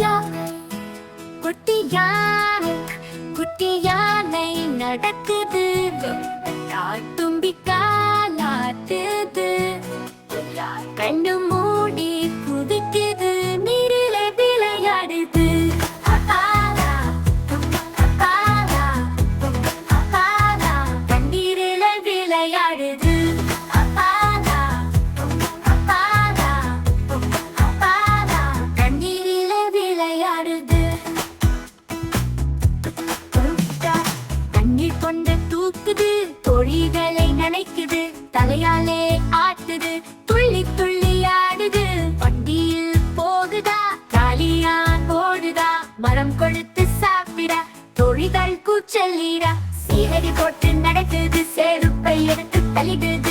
யானை குட்டி யானை குட்டி யானை நடக்குது தும்பி காலாட்டுது கண்ணு மூடி குதிக்குது நீரில விளையாடுது தண்ணீரில விளையாடுது தண்ணீரில விளையாடுது தண்ணீர் கொண்டு தூக்குது தொழில்களை நினைக்குது தலையாலே ஆட்டுது துள்ளி துள்ளி ஆடுது வண்டியில் போகுதா காலியான் ஓடுதா மரம் கொழுத்து சாப்பிட தொழில்கள் கூச்சலிட சீரடி போட்டு நடக்குது செருப்பை எடுத்து தள்ளிடுது